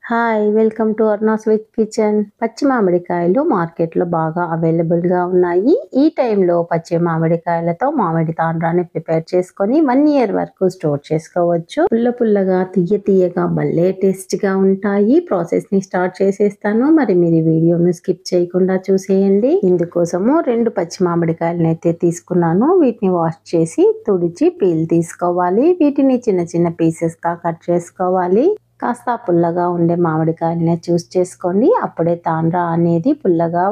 Hi welcome to Arnas with kitchen. పచ్చి మామిడికాయలు మార్కెట్లో బాగా అవైలబుల్గా ఉన్నాయి. ఈ టైంలో పచ్చి మామిడికాయలతో మామిడి తాండ్రాన్ని ప్రిపేర్ చేసుకొని 1 year వరకు స్టోర్ చేసుకోవచ్చు. పుల్లగా తీయగా భలే టేస్ట్గా ఉంటాయి. ప్రాసెస్ని స్టార్ట్ చేసేస్తాను. మరి మీరు వీడియోను స్కిప్ చేయకుండా చూసేయండి. ఇందుకోసము 2 పచ్చి మామిడికాయలను అయితే తీసుకున్నాను. వీటిని వాష్ చేసి తుడిచి పీల్ తీసుకోవాలి. వీటిని చిన్న పీసెస్గా కట్ చేసుకోవాలి. కాస్త పుల్లగా ఉండే మామిడికాయలనే చూస్ చేసుకోండి. అప్పుడే తాండ్రా అనేది పుల్లగా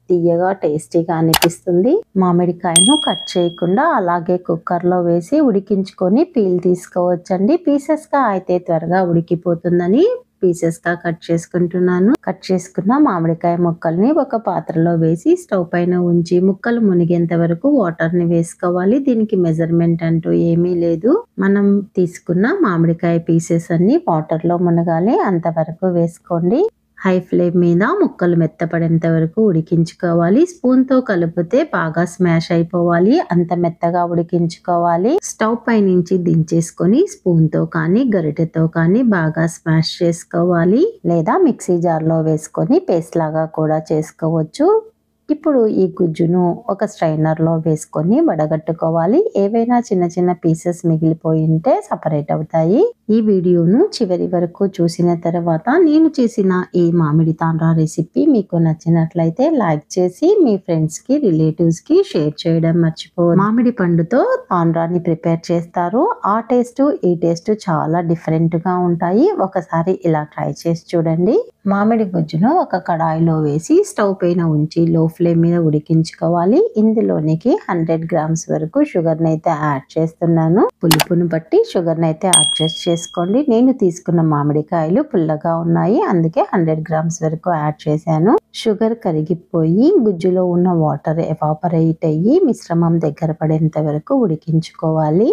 తీయగా టేస్టీగా అనిపిస్తుంది. మామిడికాయను కట్ చేయకుండా అలాగే కుక్కర్లో వేసి ఉడికించుకొని పీల్ తీసుకోవచ్చండి. పీసెస్గా అయితే త్వరగా ఉడికిపోతుందని పీసెస్గా కట్ చేసుకుంటున్నాను. కట్ చేసుకున్న మామిడికాయ ముక్కల్ని ఒక పాత్రలో వేసి స్టవ్ పైన ఉంచి ముక్కలు మునిగేంత వరకు వాటర్ని వేసుకోవాలి. దీనికి మెజర్మెంట్ అంటూ ఏమీ లేదు. మనం తీసుకున్న మామిడికాయ పీసెస్ అన్ని వాటర్లో మునగాలి, అంతవరకు వేసుకోండి. హై ఫ్లేమ్ మీద ముక్కలు మెత్తపడేంత వరకు ఉడికించుకోవాలి. స్పూన్ తో కలిపితే బాగా స్మాష్ అయిపోవాలి, అంత మెత్తగా ఉడికించుకోవాలి. స్టవ్ పై నుంచి దించేసుకొని స్పూన్ తో కానీ గరిటెతో కానీ బాగా స్మాష్ చేసుకోవాలి. లేదా మిక్సీ జార్లో వేసుకొని పేస్ట్ లాగా కూడా చేసుకోవచ్చు. ఇప్పుడు ఈ గుజ్జును ఒక స్ట్రైనర్లో వేసుకొని వడగట్టుకోవాలి. ఏవైనా చిన్న పీసెస్ మిగిలిపోయి ఉంటే సపరేట్ అవుతాయి. ఈ వీడియోను చివరి వరకు చూసిన తర్వాత నేను చేసిన ఈ మామిడి తాండ్రా రెసిపీ మీకు నచ్చినట్లయితే లైక్ చేసి మీ ఫ్రెండ్స్కి రిలేటివ్స్కి షేర్ చేయడం మర్చిపోవద్దు. మామిడి పండుతో తాండ్రాని ప్రిపేర్ చేస్తారు. ఆ టేస్ట్ ఈ టేస్ట్ చాలా డిఫరెంట్గా ఉంటాయి. ఒకసారి ఇలా ట్రై చేసి చూడండి. మామిడి గుజ్జును ఒక కడాయిలో వేసి స్టవ్ పైన ఉంచి లో ఫ్లేమ్ మీద ఉడికించుకోవాలి. ఇందులోనికి 100 grams వరకు షుగర్ని అయితే యాడ్ చేస్తున్నాను. పులుపును బట్టి షుగర్ని అయితే అడ్జస్ట్ చేసుకోండి. నేను తీసుకున్న మామిడికాయలు పుల్లగా ఉన్నాయి, అందుకే 100 grams వరకు యాడ్ చేశాను. షుగర్ కరిగిపోయి గుజ్జులో ఉన్న వాటర్ ఎవాపరేట్ అయ్యి మిశ్రమం దగ్గర పడేంత వరకు ఉడికించుకోవాలి.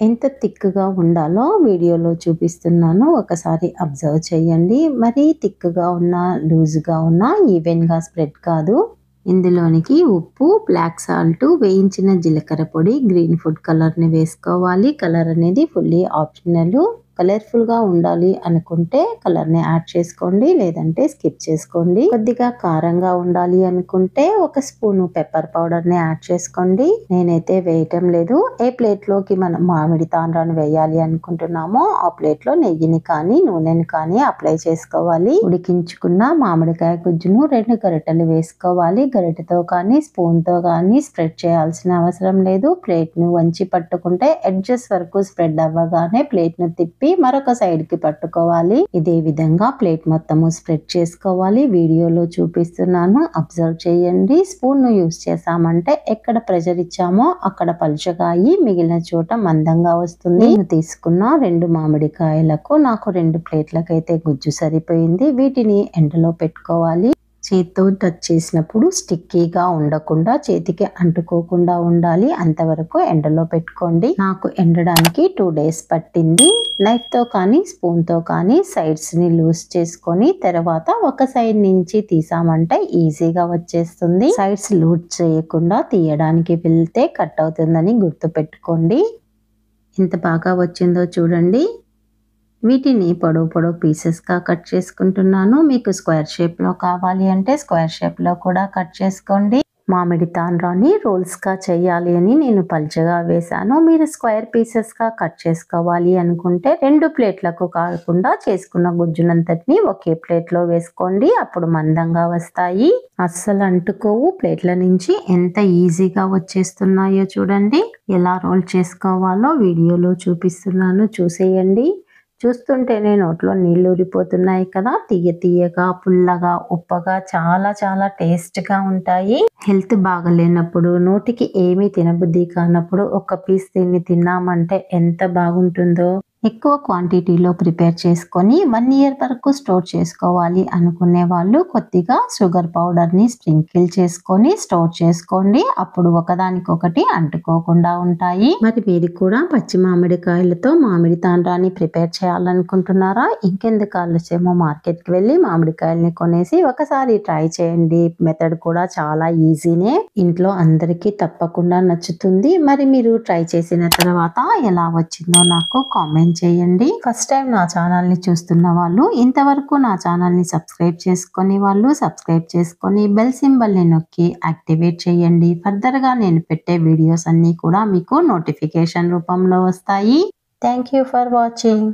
ఎంత థిక్గా ఉండాలో వీడియోలో చూపిస్తున్నాను, ఒకసారి అబ్జర్వ్ చేయండి. మరీ థిక్గా ఉన్నా లూజ్గా ఉన్నా ఈవెన్గా స్ప్రెడ్ కాదు. ఇందులోనికి ఉప్పు, బ్లాక్ సాల్ట్, వేయించిన జీలకర్ర పొడి, గ్రీన్ ఫుడ్ కలర్ని వేసుకోవాలి. కలర్ అనేది ఫుల్లీ ఆప్షనల్. కలర్ఫుల్గా ఉండాలి అనుకుంటే కలర్ని యాడ్ చేసుకోండి, లేదంటే స్కిప్ చేసుకోండి. కొద్దిగా కారంగా ఉండాలి అనుకుంటే 1 స్పూను పెప్పర్ పౌడర్ని యాడ్ చేసుకోండి. నేనైతే వేయటం లేదు. ఏ ప్లేట్లోకి మనం మామిడి తాండ్రాన్ని వేయాలి అనుకుంటున్నామో ఆ ప్లేట్లో నెయ్యిని కానీ నూనెని కానీ అప్లై చేసుకోవాలి. ఉడికించుకున్న మామిడికాయ గుజ్జును 2 గరిటెలు వేసుకోవాలి. గరిటెతో కానీ స్పూన్తో కానీ స్ప్రెడ్ చేయాల్సిన అవసరం లేదు. ప్లేట్ను వంచి పట్టుకుంటే ఎడ్జెస్ వరకు స్ప్రెడ్ అవ్వగానే ప్లేట్ను తిప్పి మరొక సైడ్ కి పట్టుకోవాలి. ఇదే విధంగా ప్లేట్ మొత్తము స్ప్రెడ్ చేసుకోవాలి. వీడియోలో చూపిస్తున్నాను, అబ్జర్వ్ చేయండి. స్పూన్ ను యూస్ చేసామంటే ఎక్కడ ప్రెషర్ ఇచ్చామో అక్కడ పలుచగా అయ్యి మిగిలిన చోట మందంగా వస్తుంది. నేను తీసుకున్న 2 మామిడికాయలకు నాకు 2 ప్లేట్లకైతే గుజ్జు సరిపోయింది. వీటిని ఎండలో పెట్టుకోవాలి. చేతితో టచ్ చేసినప్పుడు స్టిక్కీగా ఉండకుండా, చేతికి అంటుకోకుండా ఉండాలి. అంతవరకు ఎండలో పెట్టుకోండి. నాకు ఎండడానికి 2 days పట్టింది. నైఫ్తో కానీ స్పూన్తో కానీ సైడ్స్ని లూజ్ చేసుకొని తర్వాత ఒక సైడ్ నుంచి తీసామంటే ఈజీగా వచ్చేస్తుంది. సైడ్స్ లూజ్ చేయకుండా తీయడానికి వెళ్తే కట్ అవుతుందని గుర్తుపెట్టుకోండి. ఎంత బాగా వచ్చిందో చూడండి. వీటిని పొడవు పీసెస్గా కట్ చేసుకుంటున్నాను. మీకు స్క్వేర్ షేప్లో కావాలి అంటే స్క్వేర్ షేప్లో కూడా కట్ చేసుకోండి. మామిడి తాండ్రాని రోల్స్గా చేయాలి అని నేను పల్చగా వేశాను. మీరు స్క్వేర్ పీసెస్గా కట్ చేసుకోవాలి అనుకుంటే 2 ప్లేట్లకు కాకుండా చేసుకున్న గుజ్జునంతటిని ఒకే ప్లేట్లో వేసుకోండి. అప్పుడు మందంగా వస్తాయి, అస్సలు అంటుకోవు. ప్లేట్ల నుంచి ఎంత ఈజీగా వచ్చేస్తున్నాయో చూడండి. ఎలా రోల్ చేసుకోవాలో వీడియోలో చూపిస్తున్నాను, చూసేయండి. చూస్తుంటేనే నోట్లో నీళ్ళు ఊరిపోతున్నాయి కదా. తీయగా పుల్లగా ఉప్పగా చాలా టేస్ట్గా ఉంటాయి. హెల్త్ బాగలేనప్పుడు, నోటికి ఏమీ తినబుద్ధి కానప్పుడు ఒక పీస్ దీన్ని తిన్నామంటే ఎంత బాగుంటుందో. ఎక్కువ క్వాంటిటీలో ప్రిపేర్ చేసుకొని 1 year వరకు స్టోర్ చేసుకోవాలి అనుకునే వాళ్ళు కొద్దిగా షుగర్ పౌడర్ని స్ప్రింకిల్ చేసుకొని స్టోర్ చేసుకోండి. అప్పుడు ఒకదానికొకటి అంటుకోకుండా ఉంటాయి. మరి మీరు కూడా పచ్చి మామిడికాయలతో మామిడి తాండ్రాని ప్రిపేర్ చేయాలనుకుంటున్నారా? ఇంకెందుకు ఆలస్యమో మార్కెట్కి వెళ్ళి మామిడికాయల్ని కొనేసి ఒకసారి ట్రై చేయండి. మెథడ్ కూడా చాలా ఈజీనే, ఇంట్లో అందరికీ తప్పకుండా నచ్చుతుంది. మరి మీరు ట్రై చేసిన తర్వాత ఎలా వచ్చిందో నాకు కామెంట్ కామెంట్ చేయండి. ఫస్ట్ టైం నా ఛానల్ని చూస్తున్న వాళ్ళు, ఇంతవరకు నా ఛానల్ని సబ్స్క్రైబ్ చేసుకొని వాళ్ళు సబ్స్క్రైబ్ చేసుకొని బెల్ సింబల్ని నొక్కి యాక్టివేట్ చేయండి. ఫర్దర్గా నేను పెట్టే వీడియోస్ అన్నీ కూడా మీకు నోటిఫికేషన్ రూపంలో వస్తాయి. Thank you for watching.